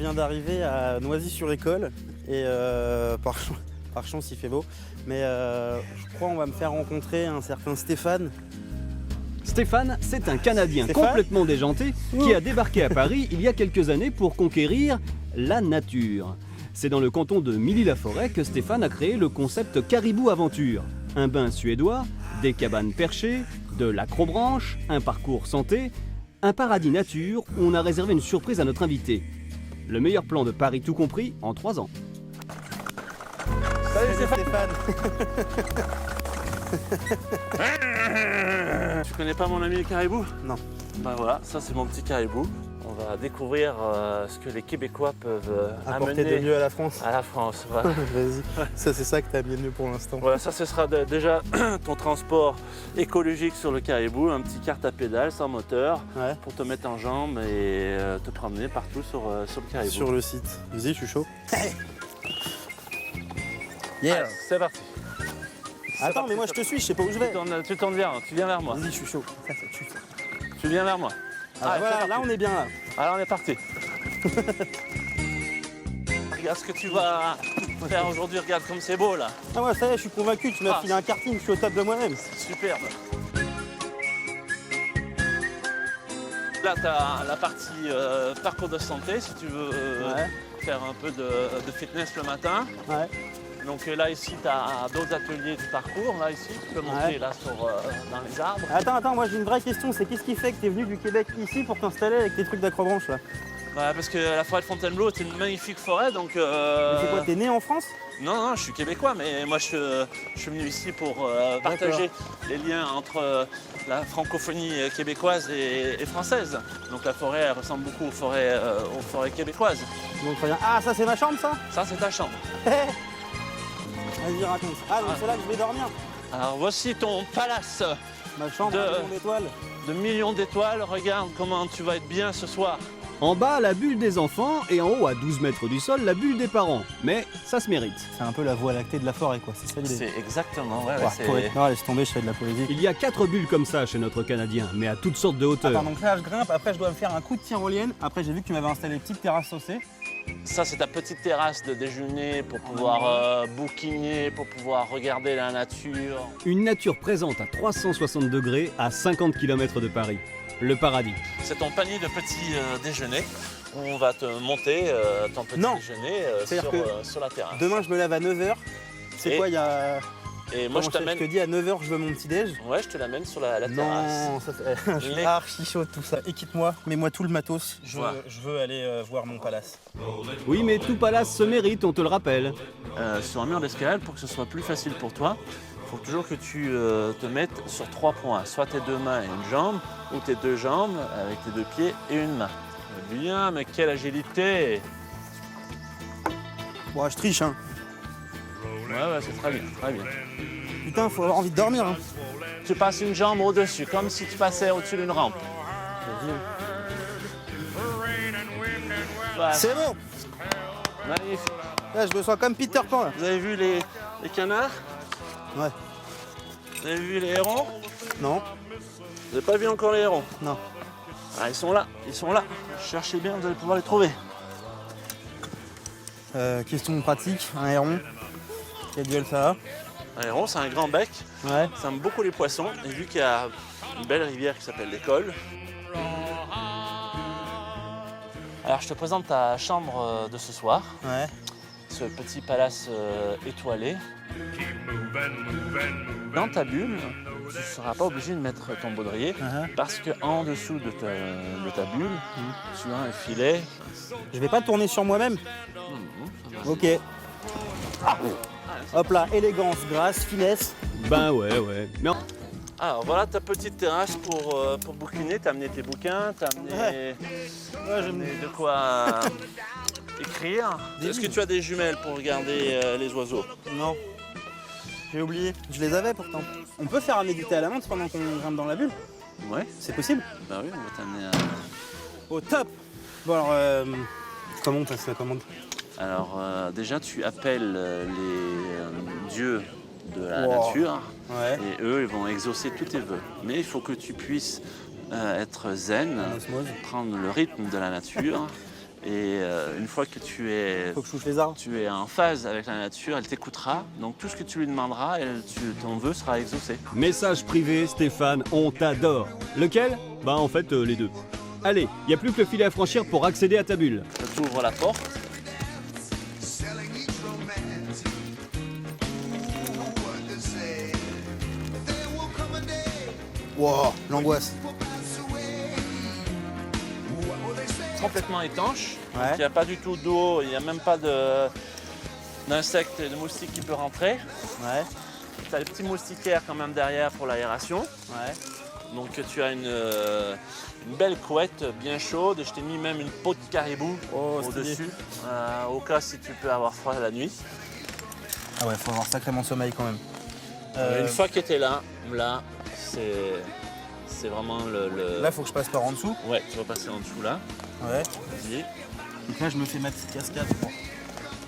vient d'arriver à Noisy-sur-École et par chance il fait beau. Mais je crois qu'on va me faire rencontrer un certain Stéphane. Stéphane, c'est un Canadien Stéphane complètement déjanté qui a débarqué à Paris il y a quelques années pour conquérir la nature. C'est dans le canton de Milly-la-Forêt que Stéphane a créé le concept Caribou Aventure. Un bain suédois, des cabanes perchées, de l'acrobranche, un parcours santé, un paradis nature où on a réservé une surprise à notre invité. Le meilleur plan de Paris tout compris en 3 ans. Salut Stéphane. Tu connais pas mon ami le caribou? Non. Ben voilà, ça c'est mon petit caribou. On va découvrir ce que les Québécois peuvent Apporter amener de mieux à la France. à la France. Voilà. Vas-y, ça c'est ça que t'as bien mieux pour l'instant. Voilà, ça ce sera déjà ton transport écologique sur le caribou, un petit carte à pédale sans moteur Ouais. pour te mettre en jambe et te promener partout sur le caribou. Sur le site. Vas-y, je suis chaud. Allez, c'est parti. Attends, mais moi je te suis, je sais pas où je vais. Tu tournes tu viens vers moi. Vas-y, je suis chaud. Ça tue ça. Tu viens vers moi. Ah, Allez, voilà, c'est là parti. on est bien là. Alors on est parti. Regarde ce que tu vas faire aujourd'hui, regarde comme c'est beau là. Ah ouais, ça y est, je suis convaincu, tu m'as filé un karting, je suis au top de moi-même. Superbe. Là, tu as la partie parcours de santé si tu veux faire un peu de fitness le matin. Ouais. Donc là, ici, tu as d'autres ateliers de parcours. Là, ici, tu peux monter là, dans les arbres. Attends, moi j'ai une vraie question, c'est qu'est-ce qui fait que t'es venu du Québec ici pour t'installer avec tes trucs d'acrobranche là? Ouais, parce que la forêt de Fontainebleau, c'est une magnifique forêt. Donc, Mais c'est quoi, t'es né en France? non, je suis québécois, mais moi, je suis venu ici pour partager les liens entre la francophonie québécoise et française. Donc la forêt, elle ressemble beaucoup aux forêts québécoises. Donc très bien. Ah, ça c'est ma chambre ça? Ça, c'est ta chambre. Vas-y, raconte. Ah, donc c'est là que je vais dormir. Alors voici ton palace Ma chambre, De- à mon étoile. de millions d'étoiles. Regarde comment tu vas être bien ce soir. En bas, la bulle des enfants et en haut, à 12 mètres du sol, la bulle des parents. Mais ça se mérite. C'est un peu la voie lactée de la forêt quoi, c'est ça l'idée. C'est exactement, ouais, Ouais, poète. Non, laisse tomber, je fais de la poésie. Il y a 4 bulles comme ça chez notre Canadien, mais à toutes sortes de hauteurs. Attends, donc là je grimpe, après je dois me faire un coup de tyrolienne. Après j'ai vu que tu m'avais installé une petite terrasse saucée. Ça, c'est ta petite terrasse de déjeuner pour pouvoir bouquiner, pour pouvoir regarder la nature. Une nature présente à 360 degrés à 50 km de Paris. Le paradis. C'est ton panier de petit déjeuner où on va te monter ton petit Non. déjeuner C'est-à-dire sur la terrasse. Demain je me lève à 9h. C'est Et- quoi, il y a. Et moi, je Comment t'amène. te dis à 9h je veux mon petit déj. Ouais, je te l'amène sur la terrasse. Non, ça c'est. Je suis Les- archi chaud de tout ça. Équipe-moi, mets-moi tout le matos. Je Ouais. veux aller voir mon palace. Oui, mais tout palace se mérite, on te le rappelle. Sur un mur d'escalade, pour que ce soit plus facile pour toi, il faut toujours que tu te mettes sur 3 points. Soit tes 2 mains et une jambe, ou tes 2 jambes avec tes 2 pieds et une main. Bien, mais quelle agilité! Bon, je triche hein. Ouais, c'est très bien, très bien. Putain, faut avoir envie de dormir hein. Tu passes une jambe au-dessus, comme si tu passais au-dessus d'une rampe. Voilà. C'est bon. Magnifique. Là je me sens comme Peter Pan là. Vous avez vu les canards? Ouais. Vous avez vu les hérons? Non. Vous n'avez pas vu encore les hérons? Non. Ah, ils sont là. Cherchez bien, vous allez pouvoir les trouver. Question pratique, un héron. Quelle gueule ça Un héron, c'est un grand bec. a? Ouais. Ça aime beaucoup les poissons. Et vu qu'il y a une belle rivière qui s'appelle l'École. Alors, je te présente ta chambre de ce soir. Ouais. Ce petit palace étoilé. Dans ta bulle, tu ne seras pas obligé de mettre ton baudrier parce qu'en dessous de ta bulle, tu as un filet. Je vais pas tourner sur moi-même. Ok. Hop là, élégance, grâce, finesse. Ben ouais. Mais Alors voilà ta petite terrasse pour bouquiner. T'as amené tes bouquins, t'as amené, de quoi écrire. Est-ce que tu as des jumelles pour regarder les oiseaux? Non. J'ai oublié. Je les avais pourtant. On peut faire à méditer à la menthe pendant qu'on grimpe dans la bulle? Ouais. C'est possible? Bah oui, on va t'amener Au top. Bon alors, comment on passe la commande? Alors déjà tu appelles les dieux de la Wow. nature Ouais. et eux ils vont exaucer tous tes vœux. Mais il faut que tu puisses être zen, En osmose. prendre le rythme de la nature Et une fois que Faut que je touche les arbres. tu es en phase avec la nature, elle t'écoutera. Donc tout ce que tu lui demanderas, ton vœu sera exaucé. Message privé, Stéphane, on t'adore. Lequel? Bah en fait, les deux. Allez, il n'y a plus que le filet à franchir pour accéder à ta bulle. Tu ouvres la porte. Wow, l'angoisse. Complètement étanche. Ouais. Il n'y a pas du tout d'eau, il n'y a même pas d'insectes et de moustiques qui peuvent rentrer. Ouais, Tu as les petits moustiquaires quand même derrière pour l'aération. ouais. Donc tu as une belle couette bien chaude. Je t'ai mis même une peau de caribou Oh, stylé. au-dessus, au cas si tu peux avoir froid la nuit. Ah ouais, faut avoir sacrément sommeil quand même. Une fois que tu es là, c'est vraiment Là, faut que je passe par en dessous. Ouais, tu vas passer en dessous là. Ouais. Vas-y. Donc là, je me fais ma petite cascade. Bon.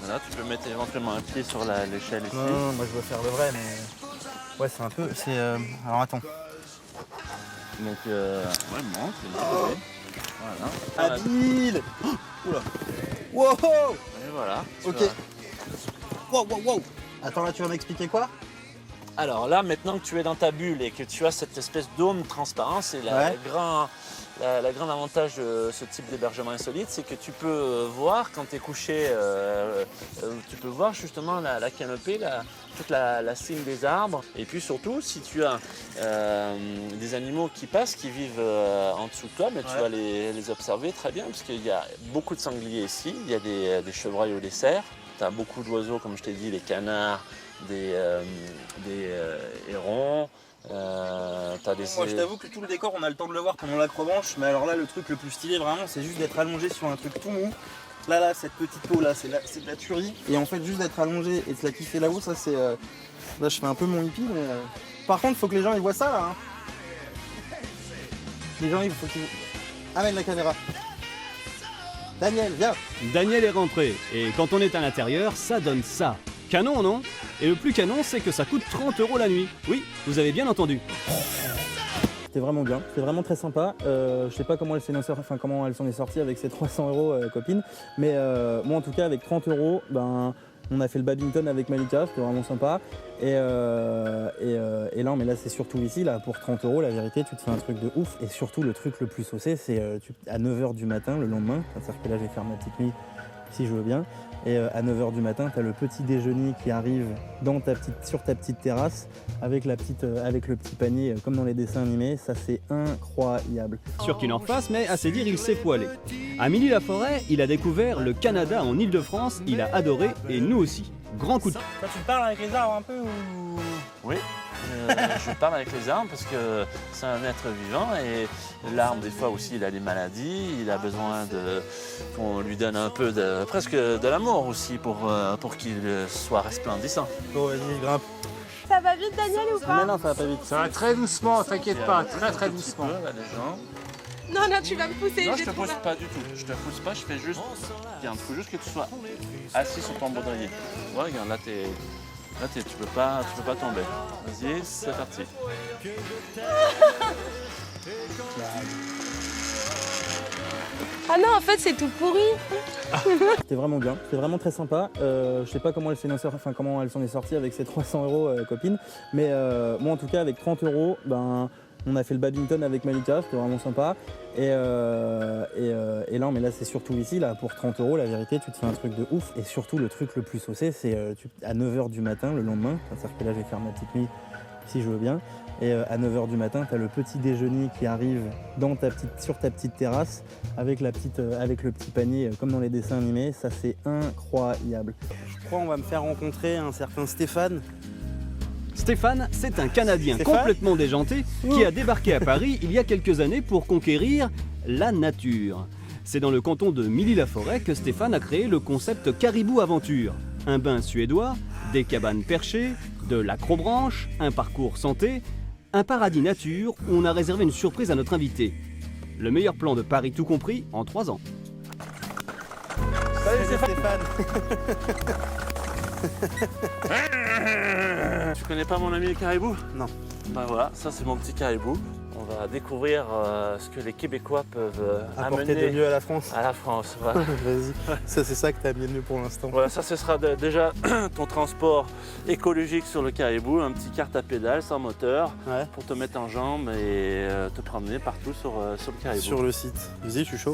Voilà, tu peux mettre éventuellement un pied sur l'échelle ici. Non, moi je veux faire le vrai, mais. Ouais, c'est un peu. C'est. Alors attends. Donc, ouais, monte, voilà. Habile. Oula. Wow. Et voilà. tu Ok. vas- Wow. Attends, là, tu vas m'expliquer quoi? Alors là, maintenant que tu es dans ta bulle et que tu as cette espèce d'ôme transparent, c'est Ouais. la grande avantage de ce type d'hébergement insolite, c'est que tu peux voir quand tu es couché, tu peux voir justement la canopée, toute la cime des arbres. Et puis surtout, si tu as des animaux qui passent, qui vivent en dessous de toi, mais tu Ouais. vas les observer très bien, parce qu'il y a beaucoup de sangliers ici, il y a des chevreuils au dessert, tu as beaucoup d'oiseaux, comme je t'ai dit, les canards, des hérons. T'as des... Moi, je t'avoue que tout le décor, on a le temps de le voir pendant l'acrobranche, mais alors là, le truc le plus stylé, vraiment, c'est juste d'être allongé sur un truc tout mou. Là, cette petite peau là, c'est de la tuerie. Et en fait, juste d'être allongé et de la kiffer là-haut, ça c'est. Là, je fais un peu mon hippie, mais. Par contre, faut que les gens ils voient ça là. Hein. Les gens, il faut qu'ils. Amène la caméra. Daniel, viens. Daniel est rentré, et quand on est à l'intérieur, ça donne ça. Canon, non? Et le plus canon, c'est que ça coûte 30 € la nuit. Oui, vous avez bien entendu. C'était vraiment bien, c'était vraiment très sympa. Je sais pas comment elle s'en est sortie avec ses 300 € copine, mais moi en tout cas avec 30 €, ben on a fait le badminton avec Malika, c'était vraiment sympa. Et là, mais là c'est surtout ici, là pour 30 €, la vérité, tu te fais un truc de ouf. Et surtout le truc le plus saucé, c'est à 9 h du matin le lendemain, c'est-à-dire que là je vais faire ma petite nuit si je veux bien. Et à 9 h du matin, tu as le petit déjeuner qui arrive sur ta petite terrasse avec le petit panier comme dans les dessins animés. Ça, c'est incroyable. Sûr qu'il en fasse, mais à se dire, il s'est poilé. À Milly-la-Forêt, il a découvert le Canada en Île-de-France, il a adoré, et nous aussi. Grand coup de cœur. Toi, tu parles avec les arbres un peu ou... Oui, je parle avec les arbres parce que c'est un être vivant et l'arbre, des fois aussi, il a des maladies, il a besoin qu'on lui donne un peu presque de l'amour aussi pour qu'il soit resplendissant. Bon, vas-y, grimpe. Ça va vite, Daniel, ou pas? Non, ça va pas vite. Ça va très doucement, t'inquiète pas, très doucement. Là, les gens. Non, tu vas me pousser. Non, je j'ai te trop pousse peur. pas du tout. Je te pousse pas, je fais juste. Regarde, il faut juste que tu sois assis sur ton baudrier. Ouais, regarde, là, tu peux pas tomber. Vas-y, c'est parti. Ah non, en fait, c'est tout pourri. C'était vraiment bien, c'était vraiment très sympa. Je sais pas comment elle s'en est sortie avec ses 300 € copine, mais moi en tout cas avec 30 €, ben on a fait le badminton avec Malika, c'était vraiment sympa. Et là, mais là c'est surtout ici, là pour 30 €, la vérité, tu te fais un truc de ouf. Et surtout le truc le plus saucé, c'est à 9 h du matin le lendemain, c'est-à-dire que là je vais faire ma petite nuit si je veux bien. Et à 9 h du matin, tu as le petit déjeuner qui arrive sur ta petite terrasse avec le petit panier comme dans les dessins animés. Ça, c'est incroyable. Je crois qu'on va me faire rencontrer un certain Stéphane. Stéphane, c'est un Canadien Stéphane complètement déjanté qui a débarqué à Paris il y a quelques années pour conquérir la nature. C'est dans le canton de Milly-la-Forêt que Stéphane a créé le concept Caribou Aventure. Un bain suédois, des cabanes perchées, de l'acrobranche, un parcours santé, un paradis nature où on a réservé une surprise à notre invité. Le meilleur plan de Paris tout compris en 3 ans. Salut Stéphane. Tu connais pas mon ami le caribou? Non. Ben voilà, ça c'est mon petit caribou. On va découvrir ce que les Québécois peuvent Apporter amener de mieux à la France. à la France. Voilà. Vas-y. Ça, c'est ça que tu as bien de mieux pour l'instant. Voilà, ça ce sera déjà ton transport écologique sur le Caribou, un petit carte à pédale sans moteur Ouais. pour te mettre en jambe et te promener partout sur le Caribou. Sur le site. Vas-y, je suis chaud.